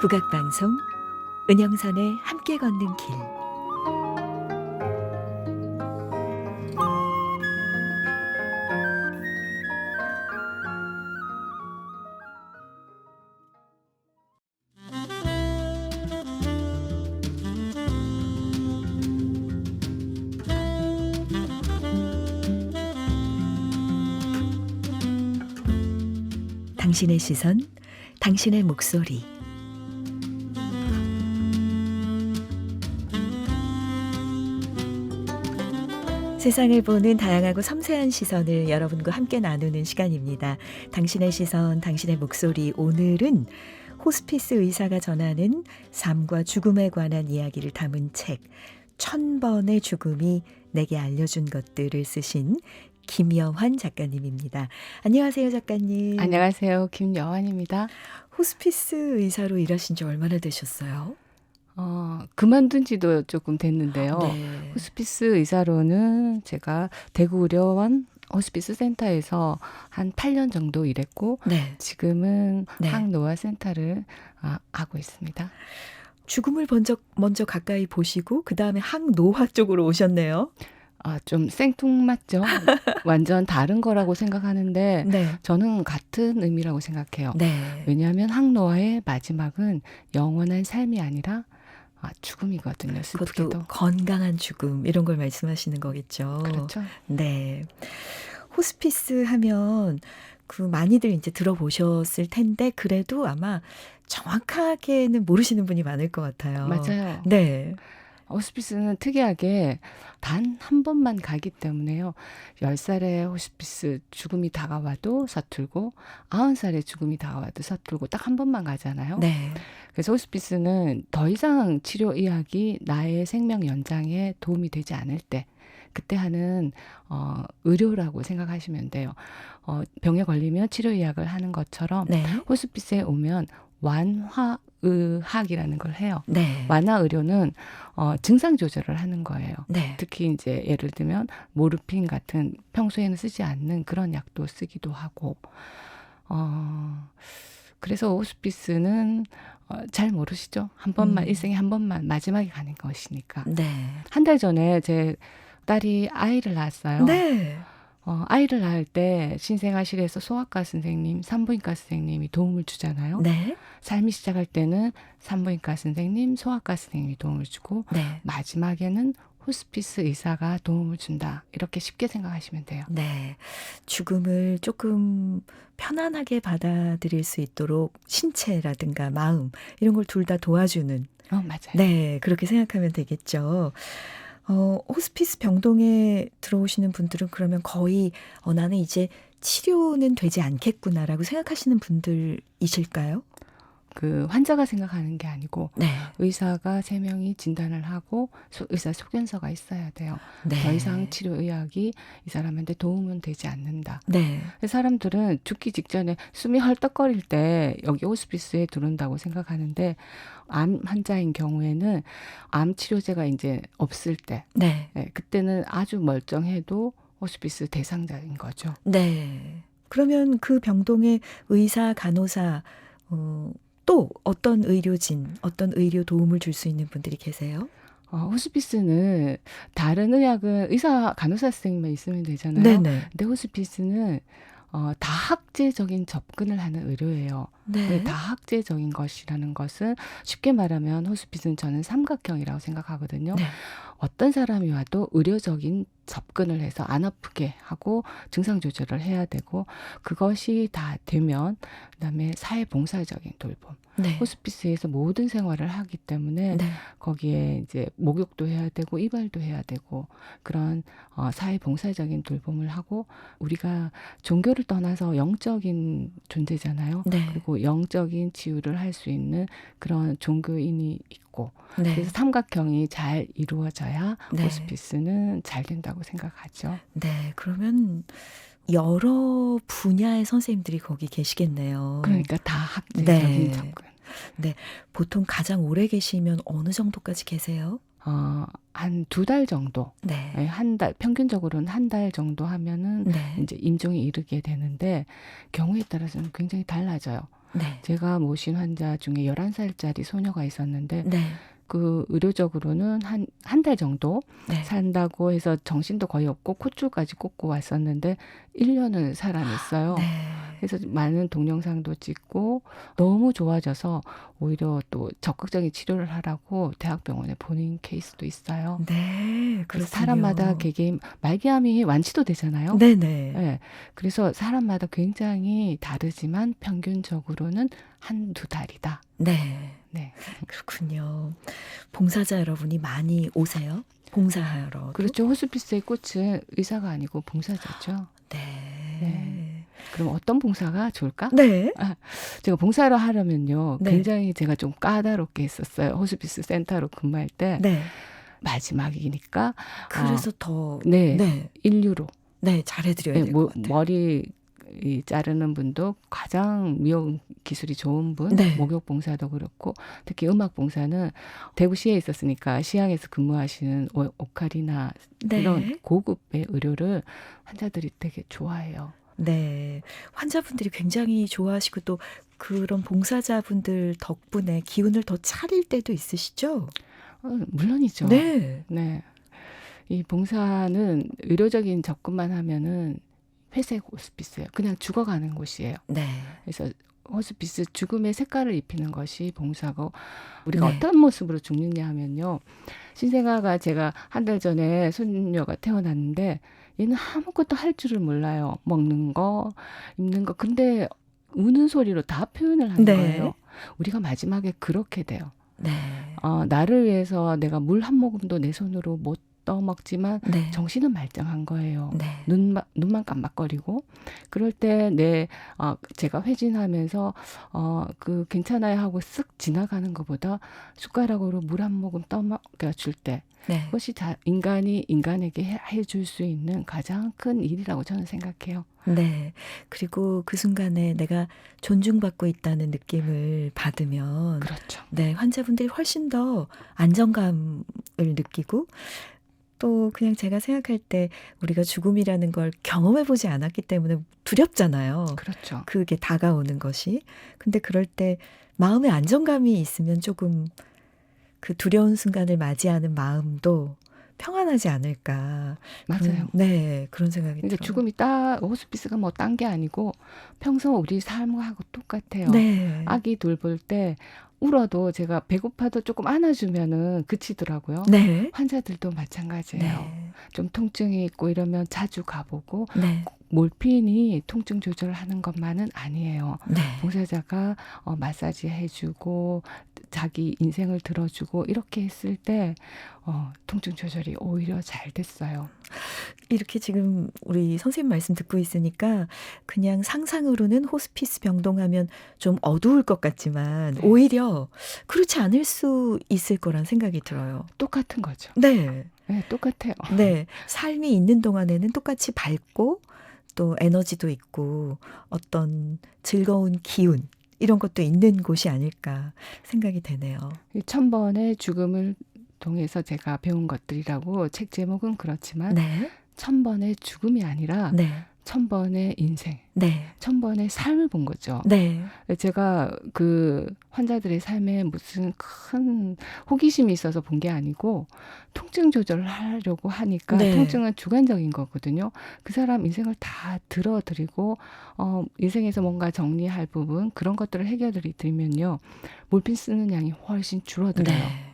국악방송 은영선의 함께 걷는 길. 당신의 시선, 당신의 목소리. 세상을 보는 다양하고 섬세한 시선을 여러분과 함께 나누는 시간입니다. 당신의 시선, 당신의 목소리. 오늘은 호스피스 의사가 전하는 삶과 죽음에 관한 이야기를 담은 책 1000번의 죽음이 내게 알려준 것들을 쓰신 김여환 작가님입니다. 안녕하세요, 작가님. 안녕하세요. 김여환입니다. 호스피스 의사로 일하신 지 얼마나 되셨어요? 그만둔 지도 조금 됐는데요. 네. 호스피스 의사로는 제가 대구 의료원 호스피스 센터에서 한 8년 정도 일했고 네. 지금은 네. 항노화센터를 하고 있습니다. 죽음을 먼저 가까이 보시고 그 다음에 항노화 쪽으로 오셨네요. 좀 생뚱맞죠? 완전 다른 거라고 생각하는데 네. 저는 같은 의미라고 생각해요. 네. 왜냐하면 항노화의 마지막은 영원한 삶이 아니라 죽음이거든요. 슬프게도. 그것도 건강한 죽음 이런 걸 말씀하시는 거겠죠. 그렇죠. 네. 호스피스 하면 많이들 이제 들어보셨을 텐데 그래도 아마 정확하게는 모르시는 분이 많을 것 같아요. 맞아요. 네. 호스피스는 특이하게 단 한 번만 가기 때문에요. 10살에 호스피스 죽음이 다가와도 서툴고 90살에 죽음이 다가와도 서툴고 딱 한 번만 가잖아요. 네. 그래서 호스피스는 더 이상 치료 의학이 나의 생명 연장에 도움이 되지 않을 때 그때 하는 의료라고 생각하시면 돼요. 병에 걸리면 치료 의학을 하는 것처럼 네. 호스피스에 오면 완화의학이라는 걸 해요. 네. 완화 의료는 증상 조절을 하는 거예요. 네. 특히 이제 예를 들면 모르핀 같은 평소에는 쓰지 않는 그런 약도 쓰기도 하고 그래서 호스피스는 잘 모르시죠? 한 번만 일생에 한 번만 마지막에 가는 것이니까. 네. 한 달 전에 제 딸이 아이를 낳았어요. 네. 아이를 낳을 때 신생아실에서 소아과 선생님, 산부인과 선생님이 도움을 주잖아요. 네. 삶이 시작할 때는 산부인과 선생님, 소아과 선생님이 도움을 주고 네. 마지막에는 호스피스 의사가 도움을 준다. 이렇게 쉽게 생각하시면 돼요. 네. 죽음을 조금 편안하게 받아들일 수 있도록 신체라든가 마음 이런 걸 둘 다 도와주는 맞아요. 네. 그렇게 생각하면 되겠죠. 호스피스 병동에 들어오시는 분들은 그러면 거의 나는 이제 치료는 되지 않겠구나라고 생각하시는 분들이실까요? 그 환자가 생각하는 게 아니고 네. 의사가 3명이 진단을 하고 의사 소견서가 있어야 돼요. 네. 더 이상 치료 의학이 이 사람한테 도움은 되지 않는다. 네. 사람들은 죽기 직전에 숨이 헐떡거릴 때 여기 호스피스에 들어온다고 생각하는데 암 환자인 경우에는 암 치료제가 이제 없을 때 네. 그때는 아주 멀쩡해도 호스피스 대상자인 거죠. 네. 그러면 그 병동의 의사, 간호사 또 어떤 의료진, 어떤 의료 도움을 줄 수 있는 분들이 계세요? 호스피스는 다른 의학은 의사, 간호사 선생님만 있으면 되잖아요. 네네. 근데 호스피스는 다학제적인 접근을 하는 의료예요. 네. 다학제적인 것이라는 것은 쉽게 말하면 호스피스는 저는 삼각형이라고 생각하거든요. 네. 어떤 사람이 와도 의료적인 접근을 해서 안 아프게 하고 증상 조절을 해야 되고 그것이 다 되면 그다음에 사회봉사적인 돌봄. 네. 호스피스에서 모든 생활을 하기 때문에 네. 거기에 이제 목욕도 해야 되고 이발도 해야 되고 그런 사회봉사적인 돌봄을 하고 우리가 종교를 떠나서 영적인 존재잖아요. 네. 그리고 영적인 치유를 할 수 있는 그런 종교인이 있고 네. 그래서 삼각형이 잘 이루어져야 네. 호스피스는 잘 된다고 생각하죠. 네. 그러면 여러 분야의 선생님들이 거기 계시겠네요. 그러니까 다학제적인 네. 접근. 네. 보통 가장 오래 계시면 어느 정도까지 계세요? 한 2달 정도, 네. 한 달, 평균적으로는 한 달 정도 하면은 네. 이제 임종에 이르게 되는데 경우에 따라서는 굉장히 달라져요. 네. 제가 모신 환자 중에 11살짜리 소녀가 있었는데 네. 그 의료적으로는 한 달 정도 네. 산다고 해서 정신도 거의 없고 콧줄까지 꽂고 왔었는데 1년을 살아냈어요. 네. 그래서 많은 동영상도 찍고 너무 좋아져서 오히려 또 적극적인 치료를 하라고 대학병원에 보낸 케이스도 있어요. 네. 그래서 그렇군요. 사람마다 개개인 말기암이 완치도 되잖아요. 네네. 네. 그래서 사람마다 굉장히 다르지만 평균적으로는 한두 달이다. 네. 네. 그렇군요. 봉사자 여러분이 많이 오세요? 봉사하러. 그렇죠. 호스피스의 꽃은 의사가 아니고 봉사자죠. 네. 네. 그럼 어떤 봉사가 좋을까? 네. 제가 봉사를 하려면요. 네. 굉장히 제가 좀 까다롭게 했었어요. 호스피스 센터로 근무할 때. 네. 마지막이니까 그래서 더 네. 네. 인류로 네, 잘해드려야 될 것 같아요. 머리 자르는 분도 가장 미용 기술이 좋은 분, 네. 목욕 봉사도 그렇고 특히 음악 봉사는 대구시에 있었으니까 시향에서 근무하시는 오카리나 네. 이런 고급의 의료를 환자들이 되게 좋아해요. 네. 환자분들이 굉장히 좋아하시고 또 그런 봉사자분들 덕분에 기운을 더 차릴 때도 있으시죠? 물론이죠. 네. 네. 이 봉사는 의료적인 접근만 하면은 회색 호스피스예요. 그냥 죽어가는 곳이에요. 네. 그래서 호스피스 죽음의 색깔을 입히는 것이 봉사고 우리가 네. 어떤 모습으로 죽느냐 하면요. 신생아가 제가 한 달 전에 손녀가 태어났는데 얘는 아무것도 할 줄을 몰라요. 먹는 거, 입는 거. 근데 우는 소리로 다 표현을 하는 네. 거예요. 우리가 마지막에 그렇게 돼요. 네. 나를 위해서 내가 물 한 모금도 내 손으로 못 떠먹지만 네. 정신은 말짱한 거예요. 네. 눈만 깜빡거리고 그럴 때 제가 회진하면서 그 괜찮아요 하고 쓱 지나가는 것보다 숟가락으로 물 한 모금 떠먹여 줄 때 네. 그것이 인간이 인간에게 해줄 수 있는 가장 큰 일이라고 저는 생각해요. 네. 그리고 그 순간에 내가 존중받고 있다는 느낌을 받으면 그렇죠. 네, 환자분들이 훨씬 더 안정감을 느끼고 또 그냥 제가 생각할 때 우리가 죽음이라는 걸 경험해 보지 않았기 때문에 두렵잖아요. 그렇죠. 그게 다가오는 것이. 근데 그럴 때 마음의 안정감이 있으면 조금 그 두려운 순간을 맞이하는 마음도 평안하지 않을까. 맞아요. 네, 그런 생각이 그러니까 들어요. 죽음이 호스피스가 뭐 딴 게 아니고 평소 우리 삶하고 똑같아요. 네. 아기 돌볼 때 울어도 제가 배고파도 조금 안아주면은 그치더라고요. 네. 환자들도 마찬가지예요. 네. 좀 통증이 있고 이러면 자주 가보고 네. 몰핀이 통증 조절을 하는 것만은 아니에요. 네. 봉사자가 마사지 해주고 자기 인생을 들어주고 이렇게 했을 때 통증 조절이 오히려 잘 됐어요. 이렇게 지금 우리 선생님 말씀 듣고 있으니까 그냥 상상으로는 호스피스 병동하면 좀 어두울 것 같지만 네. 오히려 그렇지 않을 수 있을 거란 생각이 들어요. 똑같은 거죠. 네. 네, 똑같아요. 네. 삶이 있는 동안에는 똑같이 밝고 또 에너지도 있고 어떤 즐거운 기운 이런 것도 있는 곳이 아닐까 생각이 되네요. 이 1000번의 죽음을 통해서 제가 배운 것들이라고 책 제목은 그렇지만 네. 1000번의 죽음이 아니라 네. 1000번의 인생, 네. 1000번의 삶을 본 거죠. 네. 제가 그 환자들의 삶에 무슨 큰 호기심이 있어서 본 게 아니고 통증 조절을 하려고 하니까 네. 통증은 주관적인 거거든요. 그 사람 인생을 다 들어드리고 인생에서 뭔가 정리할 부분 그런 것들을 해결을 드리면요. 몰핀 쓰는 양이 훨씬 줄어들어요. 네.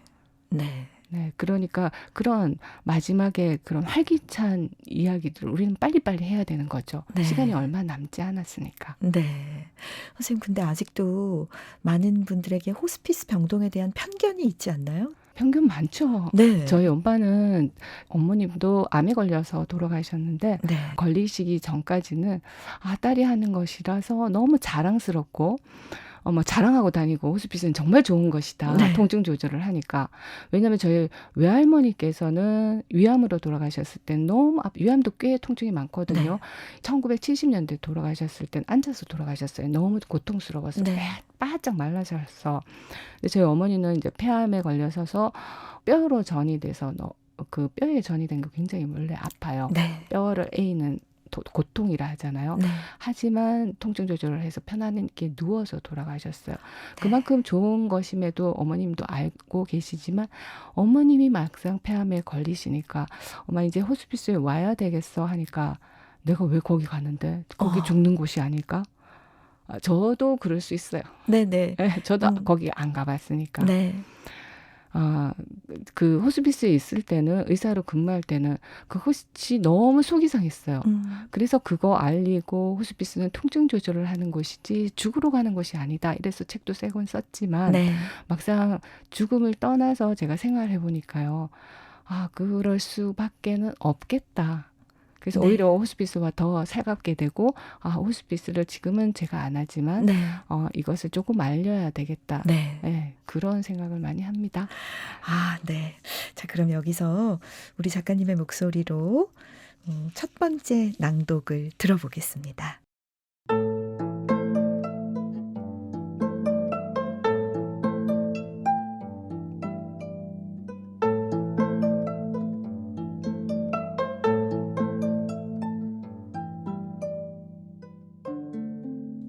네. 네, 그러니까 그런 마지막에 그런 활기찬 이야기들을 우리는 빨리빨리 해야 되는 거죠. 네. 시간이 얼마 남지 않았으니까. 네. 선생님, 근데 아직도 많은 분들에게 호스피스 병동에 대한 편견이 있지 않나요? 편견 많죠. 네. 저희 엄마는 어머님도 암에 걸려서 돌아가셨는데 네. 걸리시기 전까지는 딸이 하는 것이라서 너무 자랑스럽고 뭐 자랑하고 다니고 호스피스는 정말 좋은 것이다. 네. 통증 조절을 하니까. 왜냐하면 저희 외할머니께서는 위암으로 돌아가셨을 때 너무 위암도 꽤 통증이 많거든요. 1970년대 돌아가셨을 땐 앉아서 돌아가셨어요. 너무 고통스러워서 네. 바짝 말라졌어. 근데 저희 어머니는 이제 폐암에 걸려서서 뼈로 전이 돼서 그 뼈에 전이 된 거 굉장히 원래 아파요. 네. 뼈를 에이는 고통이라 하잖아요. 네. 하지만 통증 조절을 해서 편안하게 누워서 돌아가셨어요. 네. 그만큼 좋은 것임에도 어머님도 알고 계시지만 어머님이 막상 폐암에 걸리시니까 엄마 이제 호스피스에 와야 되겠어 하니까 내가 왜 거기 가는데? 거기 죽는 곳이 아닐까? 저도 그럴 수 있어요. 네네. 저도 음. 거기 안 가봤으니까. 네. 그 호스피스에 있을 때는 의사로 근무할 때는 그것이 너무 속이 상했어요. 그래서 그거 알리고 호스피스는 통증 조절을 하는 곳이지 죽으러 가는 곳이 아니다. 이래서 책도 세 권 썼지만 네. 막상 죽음을 떠나서 제가 생활해 보니까요. 그럴 수밖에는 없겠다. 그래서 네. 오히려 호스피스와 더 살갑게 되고 호스피스를 지금은 제가 안 하지만 네. 이것을 조금 알려야 되겠다. 네. 네, 그런 생각을 많이 합니다. 네. 자, 그럼 여기서 우리 작가님의 목소리로 첫 번째 낭독을 들어보겠습니다.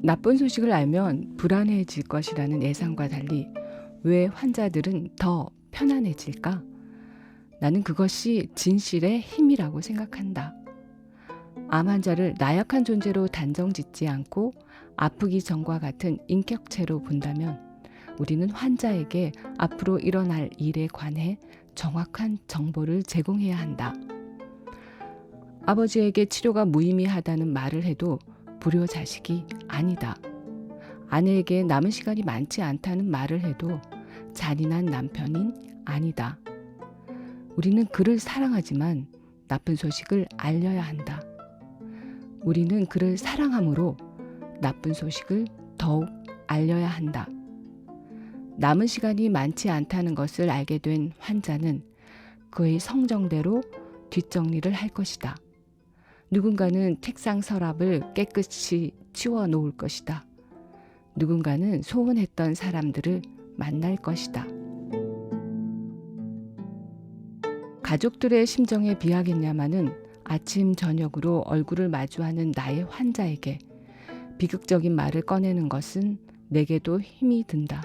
나쁜 소식을 알면 불안해질 것이라는 예상과 달리 왜 환자들은 더 편안해질까? 나는 그것이 진실의 힘이라고 생각한다. 암 환자를 나약한 존재로 단정짓지 않고 아프기 전과 같은 인격체로 본다면 우리는 환자에게 앞으로 일어날 일에 관해 정확한 정보를 제공해야 한다. 아버지에게 치료가 무의미하다는 말을 해도 불효자식이 아니다. 아내에게 남은 시간이 많지 않다는 말을 해도 잔인한 남편인 아니다. 우리는 그를 사랑하지만 나쁜 소식을 알려야 한다. 우리는 그를 사랑함으로 나쁜 소식을 더욱 알려야 한다. 남은 시간이 많지 않다는 것을 알게 된 환자는 그의 성정대로 뒷정리를 할 것이다. 누군가는 책상 서랍을 깨끗이 치워 놓을 것이다. 누군가는 소원했던 사람들을 만날 것이다. 가족들의 심정에 비하겠냐마는 아침 저녁으로 얼굴을 마주하는 나의 환자에게 비극적인 말을 꺼내는 것은 내게도 힘이 든다.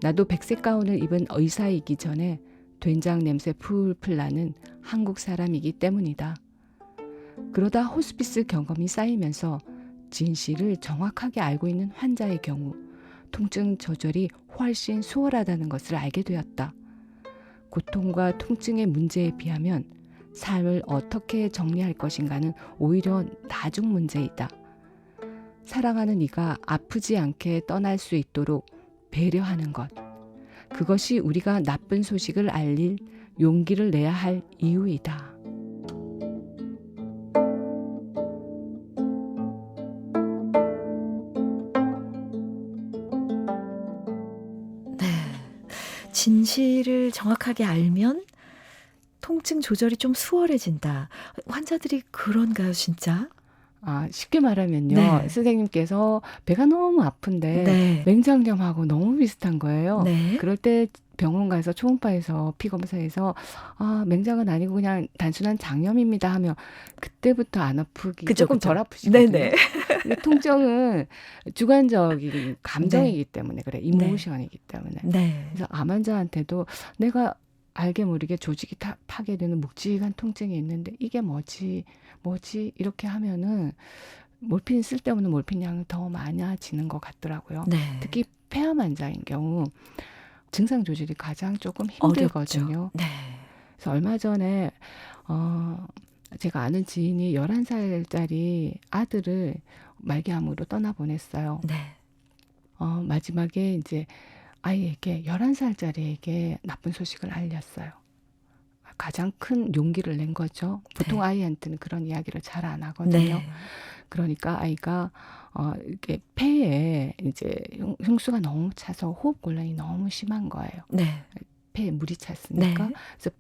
나도 백색 가운을 입은 의사이기 전에 된장 냄새 풀풀 나는 한국 사람이기 때문이다. 그러다 호스피스 경험이 쌓이면서 진실을 정확하게 알고 있는 환자의 경우 통증 조절이 훨씬 수월하다는 것을 알게 되었다. 고통과 통증의 문제에 비하면 삶을 어떻게 정리할 것인가는 오히려 나중 문제이다. 사랑하는 이가 아프지 않게 떠날 수 있도록 배려하는 것. 그것이 우리가 나쁜 소식을 알릴 용기를 내야 할 이유이다. 네. 진실을 정확하게 알면 통증 조절이 좀 수월해진다. 환자들이 그런가요, 진짜? 쉽게 말하면요. 네. 선생님께서 배가 너무 아픈데 네. 맹장염하고 너무 비슷한 거예요. 네. 그럴 때 병원 가서 초음파에서 피 검사해서 맹장은 아니고 그냥 단순한 장염입니다 하면 그때부터 안 아프기 그죠, 조금 그죠. 덜 아프시거든요. 네네. 근데 통증은 주관적인 감정이기 때문에 그래. 이모션이기 때문에. 네. 그래서 암 환자한테도 내가 알게 모르게 조직이 파괴되는 묵직한 통증이 있는데 이게 뭐지 이렇게 하면은 몰핀 쓸데없는 몰핀 양이 더 많아지는 것 같더라고요. 네. 특히 폐암 환자인 경우 증상 조절이 가장 조금 힘들거든요. 어렵죠. 네. 그래서 얼마 전에 제가 아는 지인이 11살짜리 아들을 말기암으로 떠나보냈어요. 네. 마지막에 이제 아이에게 11살짜리에게 나쁜 소식을 알렸어요. 가장 큰 용기를 낸 거죠. 보통 네. 아이한테는 그런 이야기를 잘 안 하거든요. 네. 그러니까 아이가 이렇게 폐에 이제 흉수가 너무 차서 호흡 곤란이 너무 심한 거예요. 네. 폐에 물이 찼으니까. 네. 그래서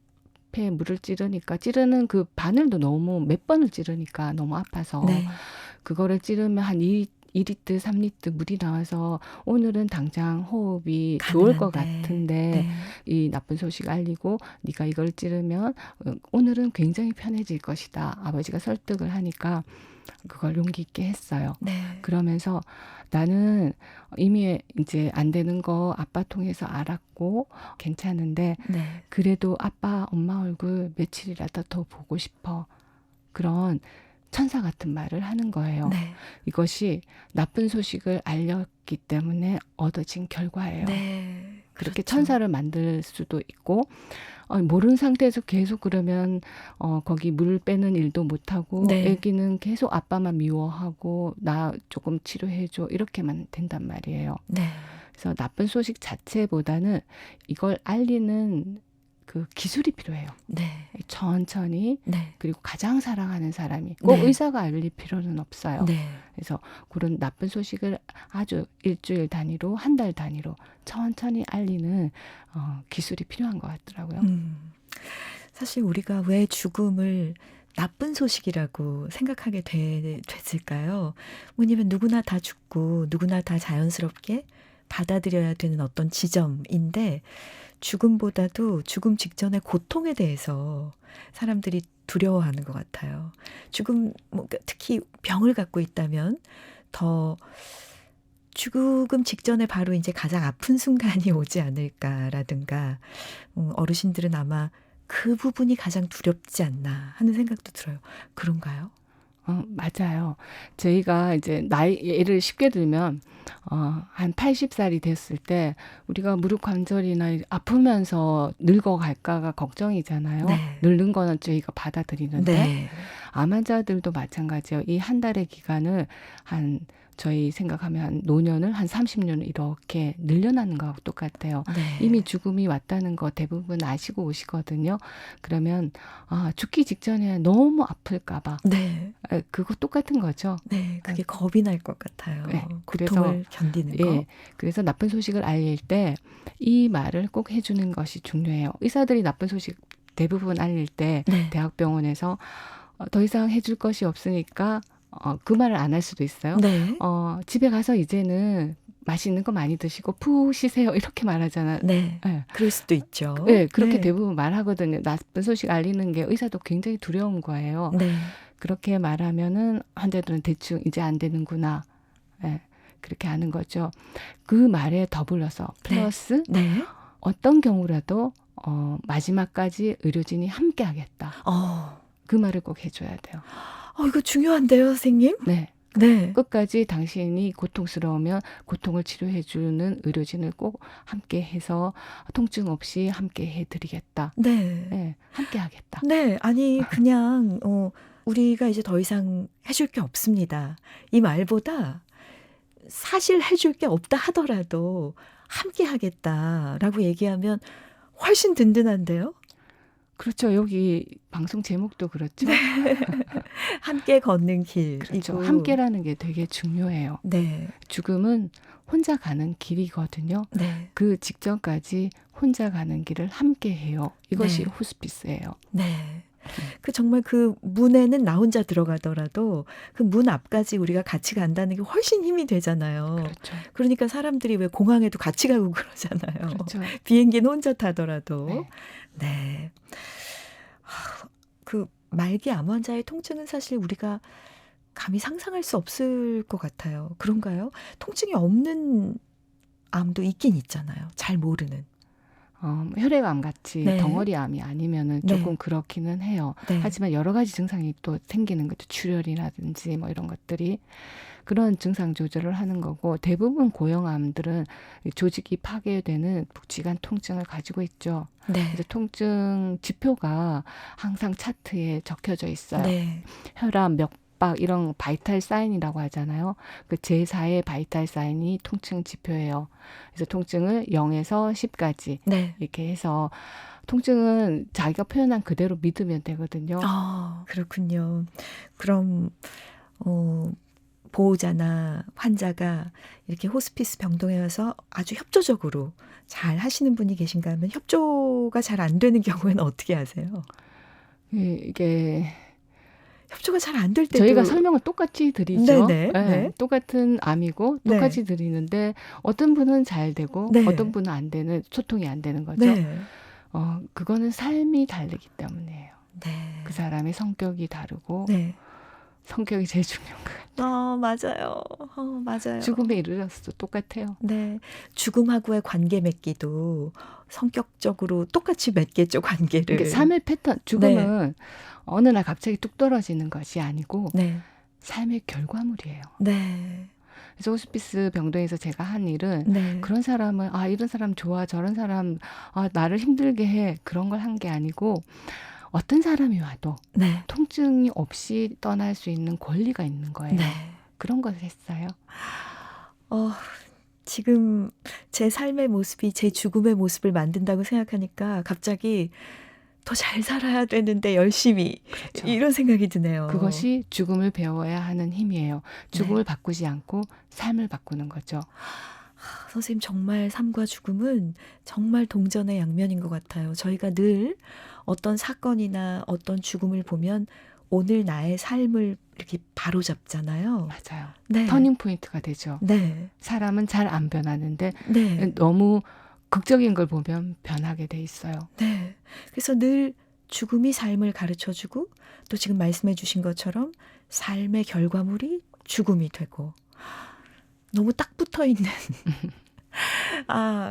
폐에 물을 찌르니까 찌르는 그 바늘도 너무 몇 번을 찌르니까 너무 아파서 네. 그거를 찌르면 한 2리터, 3리터 물이 나와서 오늘은 당장 호흡이 좋을 것 가능한데. 같은데 네. 이 나쁜 소식 알리고 네가 이걸 찌르면 오늘은 굉장히 편해질 것이다. 아버지가 설득을 하니까 그걸 용기 있게 했어요. 네. 그러면서 나는 이미 이제 안 되는 거 아빠 통해서 알았고 괜찮은데 네. 그래도 아빠, 엄마 얼굴 며칠이라도 더 보고 싶어. 그런 천사 같은 말을 하는 거예요. 네. 이것이 나쁜 소식을 알렸기 때문에 얻어진 결과예요. 네. 그렇게 그렇죠. 천사를 만들 수도 있고 모르는 상태에서 계속 그러면 거기 물 빼는 일도 못하고 네. 애기는 계속 아빠만 미워하고 나 조금 치료해줘 이렇게만 된단 말이에요. 네. 그래서 나쁜 소식 자체보다는 이걸 알리는 그 기술이 필요해요. 네. 천천히 네. 그리고 가장 사랑하는 사람이 꼭 네. 의사가 알릴 필요는 없어요. 네. 그래서 그런 나쁜 소식을 아주 일주일 단위로 한 달 단위로 천천히 알리는 기술이 필요한 것 같더라고요. 사실 우리가 왜 죽음을 나쁜 소식이라고 생각하게 됐을까요? 왜냐면 누구나 다 죽고 누구나 다 자연스럽게 받아들여야 되는 어떤 지점인데 죽음보다도 죽음 직전의 고통에 대해서 사람들이 두려워하는 것 같아요. 죽음, 특히 병을 갖고 있다면 더 죽음 직전에 바로 이제 가장 아픈 순간이 오지 않을까라든가 어르신들은 아마 그 부분이 가장 두렵지 않나 하는 생각도 들어요. 그런가요? 맞아요. 저희가 이제 예를 쉽게 들면 한 80살이 됐을 때 우리가 무릎 관절이나 아프면서 늙어갈까가 걱정이잖아요. 네. 늙는 거는 저희가 받아들이는데 네. 암 환자들도 마찬가지예요. 이 한 달의 기간을 저희 생각하면 노년을 한 30년 이렇게 늘려나는 거하고 똑같아요. 네. 이미 죽음이 왔다는 거 대부분 아시고 오시거든요. 그러면 죽기 직전에 너무 아플까 봐. 네. 그거 똑같은 거죠. 네. 그게 겁이 날 것 같아요. 네, 고통을 견디는 거. 예, 그래서 나쁜 소식을 알릴 때 이 말을 꼭 해주는 것이 중요해요. 의사들이 나쁜 소식 대부분 알릴 때 네. 대학병원에서 더 이상 해줄 것이 없으니까 그 말을 안 할 수도 있어요. 네. 집에 가서 이제는 맛있는 거 많이 드시고 푹 쉬세요. 이렇게 말하잖아요. 네. 네. 그럴 수도 있죠. 네, 그렇게 네. 대부분 말하거든요. 나쁜 소식 알리는 게 의사도 굉장히 두려운 거예요. 네. 그렇게 말하면은 환자들은 대충 이제 안 되는구나. 네, 그렇게 하는 거죠. 그 말에 더불어서 플러스 네. 어떤 경우라도 마지막까지 의료진이 함께 하겠다. 그 말을 꼭 해줘야 돼요. 이거 중요한데요, 선생님? 네. 네. 끝까지 당신이 고통스러우면 고통을 치료해주는 의료진을 꼭 함께 해서 통증 없이 함께 해드리겠다. 네. 네, 함께 하겠다. 네. 아니, 그냥, 우리가 이제 더 이상 해줄 게 없습니다. 이 말보다 사실 해줄 게 없다 하더라도 함께 하겠다라고 얘기하면 훨씬 든든한데요? 그렇죠. 여기 방송 제목도 그렇죠. 함께 걷는 길. 그렇죠. 함께라는 게 되게 중요해요. 네. 죽음은 혼자 가는 길이거든요. 네. 그 직전까지 혼자 가는 길을 함께 해요. 이것이 네. 호스피스예요. 네. 정말 그 문에는 나 혼자 들어가더라도 그 문 앞까지 우리가 같이 간다는 게 훨씬 힘이 되잖아요. 그렇죠. 그러니까 사람들이 왜 공항에도 같이 가고 그러잖아요. 그렇죠. 비행기는 혼자 타더라도. 네. 네. 그 말기 암 환자의 통증은 사실 우리가 감히 상상할 수 없을 것 같아요. 그런가요? 통증이 없는 암도 있긴 있잖아요. 잘 모르는. 혈액암 같이 네. 덩어리암이 아니면은 네. 조금 그렇기는 해요. 네. 하지만 여러 가지 증상이 또 생기는 거죠. 출혈이라든지 뭐 이런 것들이 그런 증상 조절을 하는 거고 대부분 고형암들은 조직이 파괴되는 묵직한 통증을 가지고 있죠. 네. 그래서 통증 지표가 항상 차트에 적혀져 있어요. 네. 혈압, 맥박 이런 바이탈 사인이라고 하잖아요. 그 제4의 바이탈 사인이 통증 지표예요. 그래서 통증을 0에서 10까지 네. 이렇게 해서 통증은 자기가 표현한 그대로 믿으면 되거든요. 그렇군요. 그럼 보호자나 환자가 이렇게 호스피스 병동에 와서 아주 협조적으로 잘 하시는 분이 계신가 하면 협조가 잘 안 되는 경우에는 어떻게 하세요? 이게 협조가 잘 안 될 때도 저희가 설명을 똑같이 드리죠. 네네. 예, 네. 똑같은 암이고 네. 똑같이 드리는데 어떤 분은 잘 되고 네. 어떤 분은 안 되는, 소통이 안 되는 거죠. 네. 그거는 삶이 다르기 때문이에요. 네. 그 사람의 성격이 다르고 네. 성격이 제일 중요한 것 같아요. 맞아요. 맞아요. 죽음에 이르렀어도 똑같아요. 네. 죽음하고의 관계 맺기도 성격적으로 똑같이 맺겠죠, 관계를. 그러니까 삶의 패턴, 죽음은 어느 날 갑자기 뚝 떨어지는 것이 아니고 네. 삶의 결과물이에요. 네. 그래서 호스피스 병동에서 제가 한 일은 네. 그런 사람을 이런 사람 좋아, 저런 사람 나를 힘들게 해, 그런 걸 한 게 아니고 어떤 사람이 와도 네. 통증이 없이 떠날 수 있는 권리가 있는 거예요. 네. 그런 걸 했어요. 지금 제 삶의 모습이 제 죽음의 모습을 만든다고 생각하니까 갑자기 더 잘 살아야 되는데 열심히 그렇죠. 이런 생각이 드네요. 그것이 죽음을 배워야 하는 힘이에요. 죽음을 바꾸지 않고 삶을 바꾸는 거죠. 선생님 정말 삶과 죽음은 정말 동전의 양면인 것 같아요. 저희가 늘 어떤 사건이나 어떤 죽음을 보면 오늘 나의 삶을 이렇게 바로잡잖아요. 맞아요. 네. 터닝 포인트가 되죠. 네. 사람은 잘 안 변하는데 네. 너무 극적인 걸 보면 변하게 돼 있어요. 네. 그래서 늘 죽음이 삶을 가르쳐주고 또 지금 말씀해 주신 것처럼 삶의 결과물이 죽음이 되고 너무 딱 붙어 있는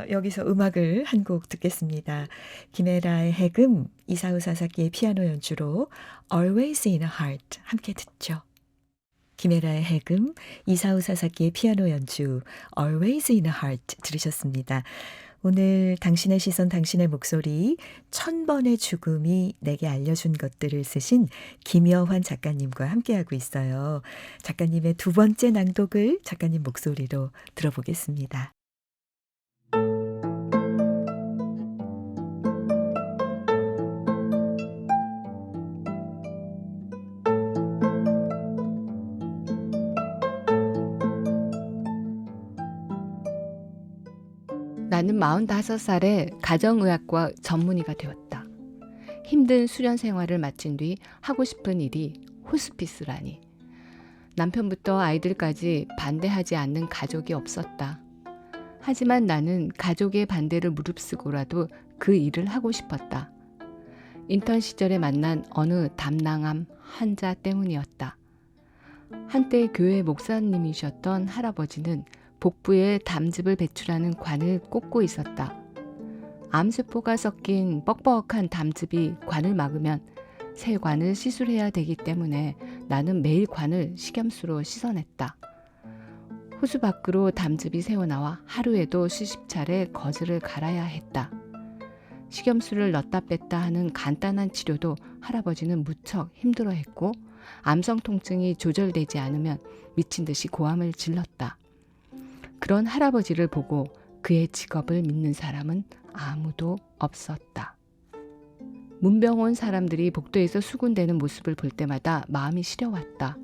여기서 음악을 한 곡 듣겠습니다. 김혜라의 해금, 이사우 사사키의 피아노 연주로 Always in a Heart 함께 듣죠. 김혜라의 해금, 이사우 사사키의 피아노 연주 Always in a Heart 들으셨습니다. 오늘 당신의 시선, 당신의 목소리 1000번의 죽음이 내게 알려준 것들을 쓰신 김여환 작가님과 함께하고 있어요. 작가님의 두 번째 낭독을 작가님 목소리로 들어보겠습니다. 나는 45살에 가정의학과 전문의가 되었다. 힘든 수련 생활을 마친 뒤 하고 싶은 일이 호스피스라니. 남편부터 아이들까지 반대하지 않는 가족이 없었다. 하지만 나는 가족의 반대를 무릅쓰고라도 그 일을 하고 싶었다. 인턴 시절에 만난 어느 담낭암 환자 때문이었다. 한때 교회 목사님이셨던 할아버지는 복부에 담즙을 배출하는 관을 꽂고 있었다. 암세포가 섞인 뻑뻑한 담즙이 관을 막으면 새 관을 시술해야 되기 때문에 나는 매일 관을 식염수로 씻어냈다. 호수 밖으로 담즙이 새어나와 하루에도 수십 차례 거즈를 갈아야 했다. 식염수를 넣었다 뺐다 하는 간단한 치료도 할아버지는 무척 힘들어했고 암성 통증이 조절되지 않으면 미친 듯이 고함을 질렀다. 그런 할아버지를 보고 그의 직업을 믿는 사람은 아무도 없었다. 문병 온 사람들이 복도에서 수군대는 모습을 볼 때마다 마음이 시려왔다.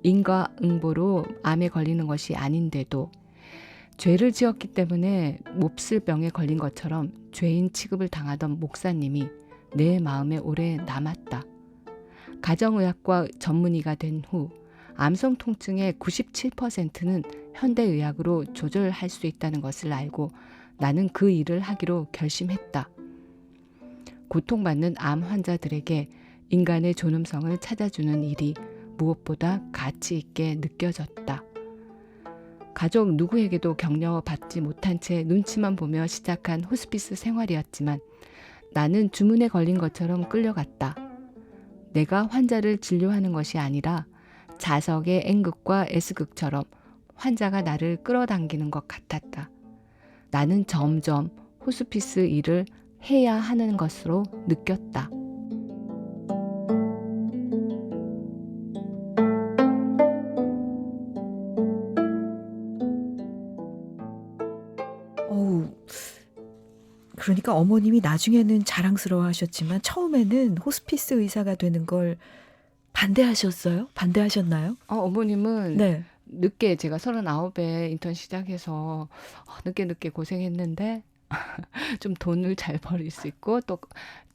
인과응보로 암에 걸리는 것이 아닌데도 죄를 지었기 때문에 몹쓸 병에 걸린 것처럼 죄인 취급을 당하던 목사님이 내 마음에 오래 남았다. 가정의학과 전문의가 된 후 암성 통증의 97%는 현대의학으로 조절할 수 있다는 것을 알고 나는 그 일을 하기로 결심했다. 고통받는 암 환자들에게 인간의 존엄성을 찾아주는 일이 무엇보다 가치 있게 느껴졌다. 가족 누구에게도 격려받지 못한 채 눈치만 보며 시작한 호스피스 생활이었지만 나는 주문에 걸린 것처럼 끌려갔다. 내가 환자를 진료하는 것이 아니라 자석의 N극과 S극처럼 환자가 나를 끌어당기는 것 같았다. 나는 점점 호스피스 일을 해야 하는 것으로 느꼈다. 그러니까 어머님이 나중에는 자랑스러워 하셨지만 처음에는 호스피스 의사가 되는 걸 반대하셨어요? 반대하셨나요? 어머님은 네. 늦게, 제가 39에 인턴 시작해서 늦게 고생했는데 좀 돈을 잘 벌일 수 있고 또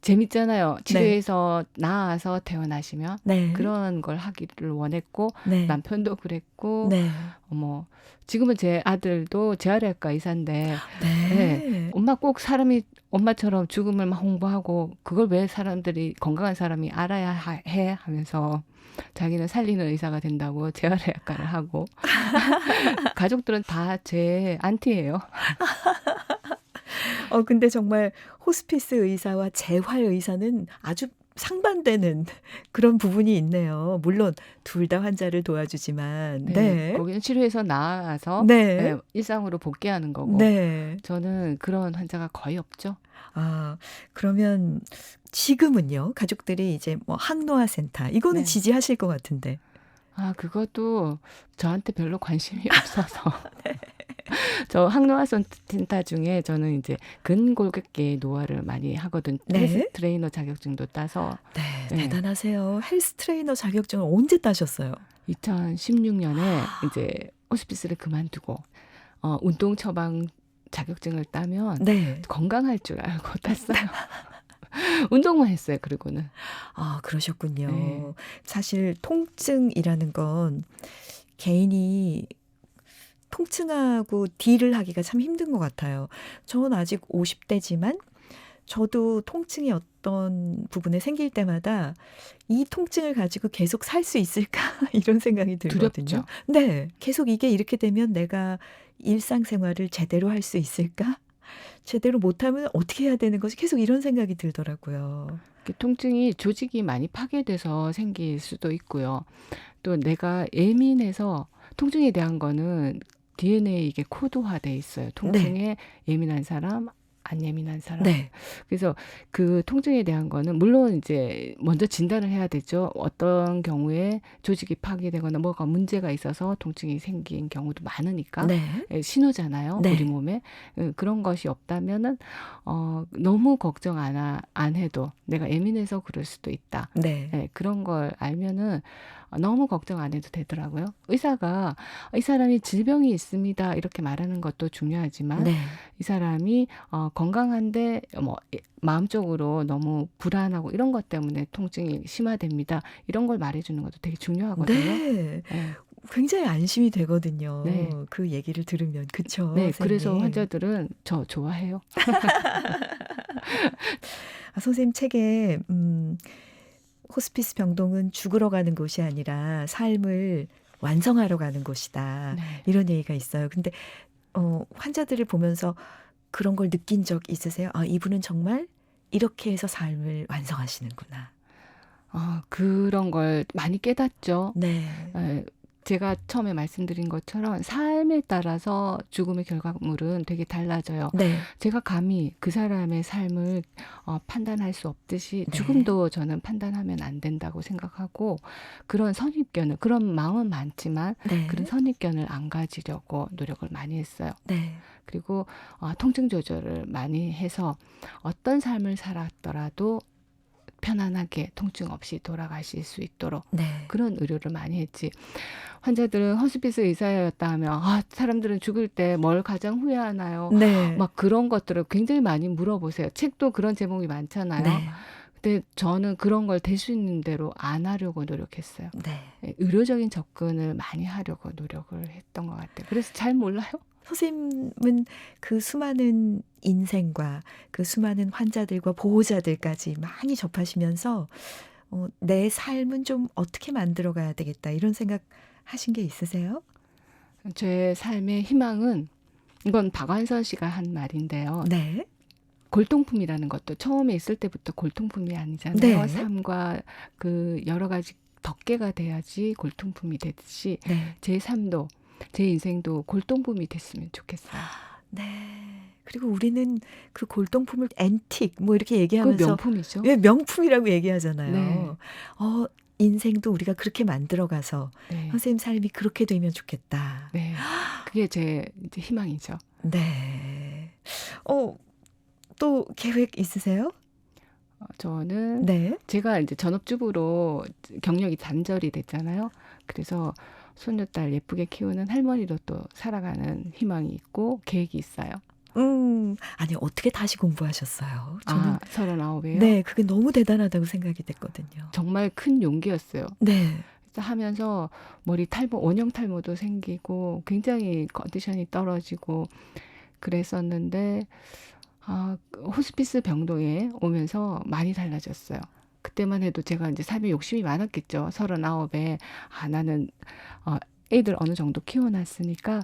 재밌잖아요. 네. 치료해서 나아서 퇴원하시면 네. 그런 걸 하기를 원했고 네. 남편도 그랬고 네. 뭐 지금은 제 아들도 재활의학과 의사인데 예. 네. 엄마 꼭 사람이 엄마처럼 죽음을 막 홍보하고 그걸 왜 사람들이 건강한 사람이 알아야 해 하면서 자기는 살리는 의사가 된다고 재활의학과를 하고 가족들은 다 제 안티예요. 근데 정말 호스피스 의사와 재활 의사는 아주 상반되는 그런 부분이 있네요. 물론 둘 다 환자를 도와주지만. 네. 네. 거기는 치료해서 나아서 네. 예, 일상으로 복귀하는 거고 네. 저는 그런 환자가 거의 없죠. 그러면 지금은요? 가족들이 이제 뭐 항노화 센터 이거는 네. 지지하실 것 같은데. 그것도 저한테 별로 관심이 없어서 저 항노화 센터 중에 저는 이제 근골격계 노화를 많이 하거든. 네. 헬스 트레이너 자격증도 따서 네. 네. 대단하세요. 헬스 트레이너 자격증을 언제 따셨어요? 2016년에 이제 호스피스를 그만두고 운동 처방 자격증을 따면 네. 건강할 줄 알고 땄어요. 운동만 했어요. 그리고는. 그러셨군요. 네. 사실 통증이라는 건 개인이 통증하고 딜을 하기가 참 힘든 것 같아요. 전 아직 50대지만 저도 통증이 어떤 부분에 생길 때마다 '이 통증을 가지고 계속 살 수 있을까?' 이런 생각이 들거든요. 두렵죠. 네. '계속 이게 이렇게 되면 내가 일상생활을 제대로 할 수 있을까? 제대로 못하면 어떻게 해야 되는 거지?' 계속 이런 생각이 들더라고요. 통증이 조직이 많이 파괴돼서 생길 수도 있고요. 또 내가 예민해서 통증에 대한 거는 DNA에 이게 코드화돼 있어요. 통증에 예민한 사람, 안 예민한 사람. 네. 그래서 그 통증에 대한 거는 물론 이제 먼저 진단을 해야 되죠. 어떤 경우에 조직이 파괴되거나 뭐가 문제가 있어서 통증이 생긴 경우도 많으니까 네. 신호잖아요. 네. 우리 몸에. 그런 것이 없다면은 너무 걱정 안 해도 내가 예민해서 그럴 수도 있다. 네. 네, 그런 걸 알면은 너무 걱정 안 해도 되더라고요. 의사가 이 사람이 질병이 있습니다. 이렇게 말하는 것도 중요하지만 네. 이 사람이 건강한데 뭐 마음적으로 너무 불안하고 이런 것 때문에 통증이 심화됩니다. 이런 걸 말해주는 것도 되게 중요하거든요. 네. 네. 굉장히 안심이 되거든요. 네. 그 얘기를 들으면. 그쵸, 네, 그래서 선생님? 환자들은 저 좋아해요. 선생님 책에 호스피스 병동은 죽으러 가는 곳이 아니라 삶을 완성하러 가는 곳이다. 네. 이런 얘기가 있어요. 근데 환자들을 보면서 그런 걸 느낀 적 있으세요? 이분은 정말 이렇게 해서 삶을 완성하시는구나. 그런 걸 많이 깨닫죠. 네. 제가 처음에 말씀드린 것처럼 삶에 따라서 죽음의 결과물은 되게 달라져요. 네. 제가 감히 그 사람의 삶을 판단할 수 없듯이 네. 죽음도 저는 판단하면 안 된다고 생각하고 그런 선입견을 그런 마음은 많지만 네. 그런 선입견을 안 가지려고 노력을 많이 했어요. 네. 그리고 통증 조절을 많이 해서 어떤 삶을 살았더라도 편안하게 통증 없이 돌아가실 수 있도록 네. 그런 의료를 많이 했지. 환자들은 호스피스 의사였다 하면 사람들은 죽을 때 뭘 가장 후회하나요? 네. 막 그런 것들을 굉장히 많이 물어보세요. 책도 그런 제목이 많잖아요. 네. 근데 저는 그런 걸 될 수 있는 대로 안 하려고 노력했어요. 네. 의료적인 접근을 많이 하려고 노력을 했던 것 같아요. 그래서 잘 몰라요. 선생님은 그 수많은 인생과 그 수많은 환자들과 보호자들까지 많이 접하시면서 내 삶은 좀 어떻게 만들어 가야 되겠다 이런 생각 하신 게 있으세요? 제 삶의 희망은 이건 박완선 씨가 한 말인데요. 네. 골동품이라는 것도 처음에 있을 때부터 골동품이 아니잖아요. 네. 삶과 그 여러 가지 덮개가 돼야지 골동품이 되듯이 네. 제 삶도 제 인생도 골동품이 됐으면 좋겠어요. 네. 그리고 우리는 그 골동품을 앤틱 뭐 이렇게 그 얘기하면서 명품이죠. 예, 명품이라고 얘기하잖아요. 네. 인생도 우리가 그렇게 만들어 가서 네. 선생님 삶이 그렇게 되면 좋겠다. 네. 그게 제 이제 희망이죠. 네. 또 계획 있으세요? 저는 네. 제가 이제 전업주부로 경력이 단절이 됐잖아요. 그래서 손녀딸 예쁘게 키우는 할머니로 또 살아가는 희망이 있고 계획이 있어요. 아니 어떻게 다시 공부하셨어요? 저는 아, 39이에요? 네, 그게 너무 대단하다고 생각이 됐거든요. 정말 큰 용기였어요. 네. 그래서 하면서 머리 탈모, 원형 탈모도 생기고 굉장히 컨디션이 떨어지고 그랬었는데 호스피스 병동에 오면서 많이 달라졌어요. 그때만 해도 제가 이제 삶에 욕심이 많았겠죠. 39에 나는 애들 어느 정도 키워놨으니까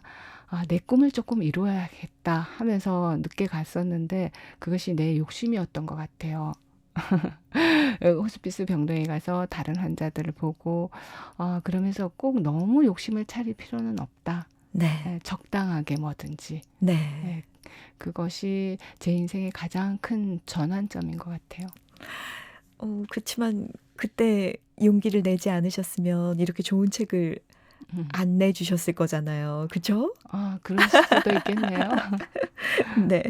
내 꿈을 조금 이루어야겠다 하면서 늦게 갔었는데 그것이 내 욕심이었던 것 같아요. 호스피스 병동에 가서 다른 환자들을 보고 그러면서 꼭 너무 욕심을 차릴 필요는 없다. 네. 적당하게 뭐든지. 네. 그것이 제 인생의 가장 큰 전환점인 것 같아요. 그치만 그때 용기를 내지 않으셨으면 이렇게 좋은 책을 안 내주셨을 거잖아요. 그죠? 그럴 수도 있겠네요. 네.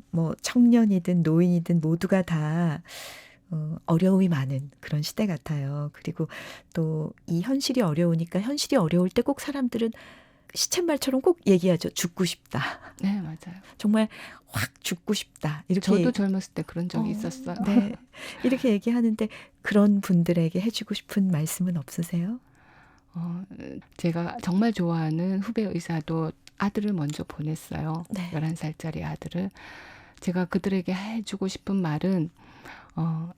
뭐 청년이든 노인이든 모두가 다 어려움이 많은 그런 시대 같아요. 그리고 또 이 현실이 어려우니까 현실이 어려울 때 꼭 사람들은 시쳇말처럼 꼭 얘기하죠. 죽고 싶다. 네, 맞아요. 정말 확 죽고 싶다. 이렇게 저도 젊었을 때 그런 적이 있었어요. 네. 이렇게 얘기하는데 그런 분들에게 해주고 싶은 말씀은 없으세요? 제가 정말 좋아하는 후배 의사도 아들을 먼저 보냈어요. 네. 11살짜리 아들을. 제가 그들에게 해주고 싶은 말은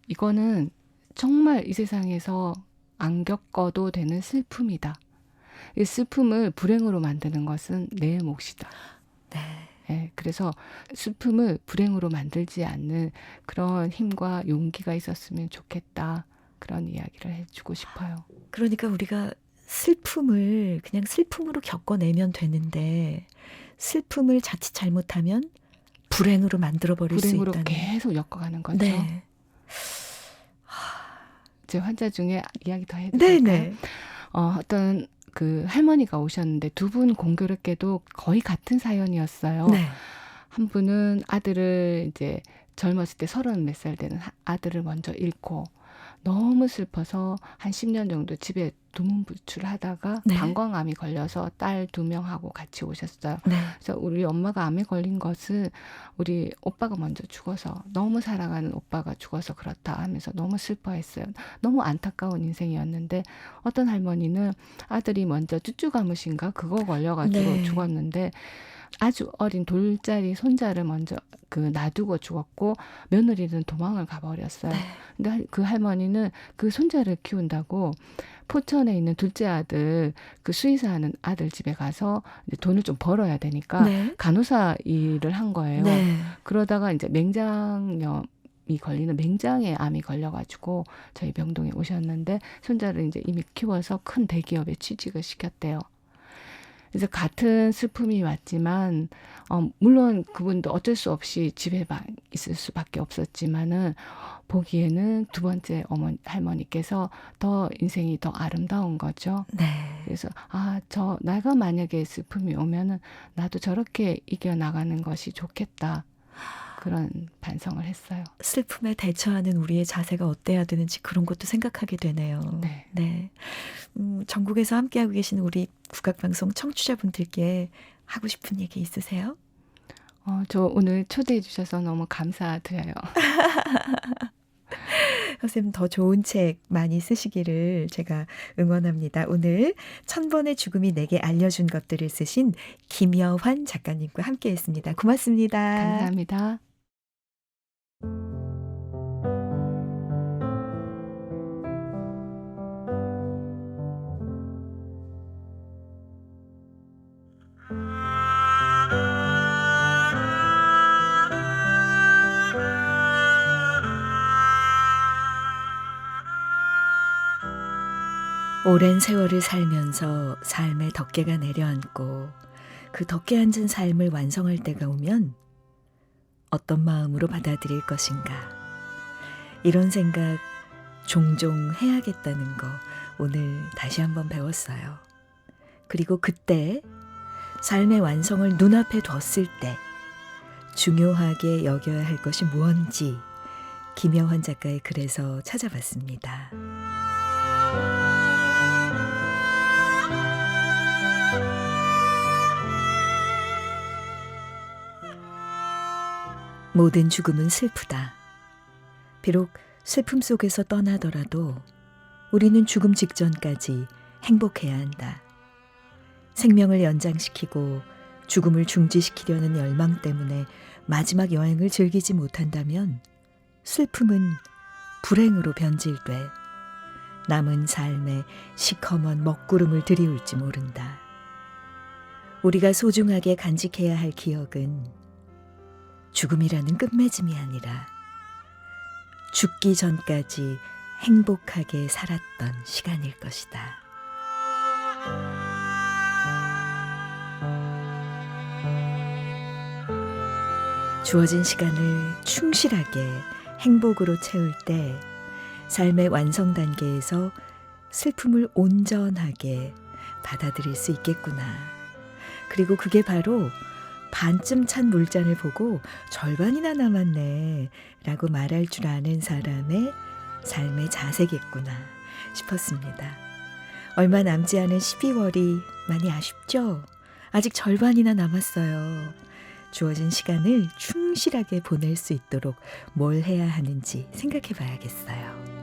이거는 정말 이 세상에서 안 겪어도 되는 슬픔이다. 이 슬픔을 불행으로 만드는 것은 내 몫이다. 네. 네, 그래서 슬픔을 불행으로 만들지 않는 그런 힘과 용기가 있었으면 좋겠다. 그런 이야기를 해주고 싶어요. 그러니까 우리가 슬픔을 그냥 슬픔으로 겪어내면 되는데 슬픔을 자칫 잘못하면 불행으로 만들어버릴 수 불행으로 있다는. 계속 엮어가는 거죠. 네. 제 환자 중에 이야기 더 해도 될까요? 네네. 어떤 그 할머니가 오셨는데 두 분 공교롭게도 거의 같은 사연이었어요. 네. 한 분은 아들을 이제 젊었을 때 30 몇 살 되는 아들을 먼저 잃고 너무 슬퍼서 한 10년 정도 집에 두문불출하다가 네. 방광암이 걸려서 딸 2명하고 같이 오셨어요. 네. 그래서 우리 엄마가 암에 걸린 것은 우리 오빠가 먼저 죽어서 너무 사랑하는 오빠가 죽어서 그렇다 하면서 너무 슬퍼했어요. 너무 안타까운 인생이었는데 어떤 할머니는 아들이 먼저 쭈쭈가무신가 그거 걸려가지고 네. 죽었는데 아주 어린 돌짜리 손자를 먼저 놔두고 죽었고 며느리는 도망을 가버렸어요. 네. 근데 그 할머니는 그 손자를 키운다고 포천에 있는 둘째 아들 그 수의사하는 아들 집에 가서 이제 돈을 좀 벌어야 되니까 네. 간호사 일을 한 거예요. 네. 그러다가 이제 맹장염이 걸리는 맹장에 암이 걸려가지고 저희 병동에 오셨는데 손자를 이제 이미 키워서 큰 대기업에 취직을 시켰대요. 그래서 같은 슬픔이 왔지만 물론 그분도 어쩔 수 없이 집에만 있을 수밖에 없었지만은 보기에는 두 번째 할머니께서 더 인생이 더 아름다운 거죠. 네. 그래서 내가 만약에 슬픔이 오면은 나도 저렇게 이겨나가는 것이 좋겠다. 그런 반성을 했어요. 슬픔에 대처하는 우리의 자세가 어때야 되는지 그런 것도 생각하게 되네요. 네. 네. 전국에서 함께하고 계시는 우리 국악방송 청취자분들께 하고 싶은 얘기 있으세요? 저 오늘 초대해 주셔서 너무 감사드려요. 선생님 더 좋은 책 많이 쓰시기를 제가 응원합니다. 오늘 1000번의 죽음이 내게 알려준 것들을 쓰신 김여환 작가님과 함께했습니다. 고맙습니다. 감사합니다. 오랜 세월을 살면서 삶의 덮개가 내려앉고 그 덮개 앉은 삶을 완성할 때가 오면 어떤 마음으로 받아들일 것인가. 이런 생각 종종 해야겠다는 거 오늘 다시 한번 배웠어요. 그리고 그때 삶의 완성을 눈앞에 뒀을 때 중요하게 여겨야 할 것이 무언지 김여환 작가의 글에서 찾아봤습니다. 모든 죽음은 슬프다. 비록 슬픔 속에서 떠나더라도 우리는 죽음 직전까지 행복해야 한다. 생명을 연장시키고 죽음을 중지시키려는 열망 때문에 마지막 여행을 즐기지 못한다면 슬픔은 불행으로 변질돼 남은 삶에 시커먼 먹구름을 들이울지 모른다. 우리가 소중하게 간직해야 할 기억은 죽음이라는 끝맺음이 아니라 죽기 전까지 행복하게 살았던 시간일 것이다. 주어진 시간을 충실하게 행복으로 채울 때 삶의 완성 단계에서 슬픔을 온전하게 받아들일 수 있겠구나. 그리고 그게 바로 반쯤 찬 물잔을 보고 절반이나 남았네 라고 말할 줄 아는 사람의 삶의 자세겠구나 싶었습니다. 얼마 남지 않은 12월이 많이 아쉽죠? 아직 절반이나 남았어요. 주어진 시간을 충실하게 보낼 수 있도록 뭘 해야 하는지 생각해 봐야겠어요.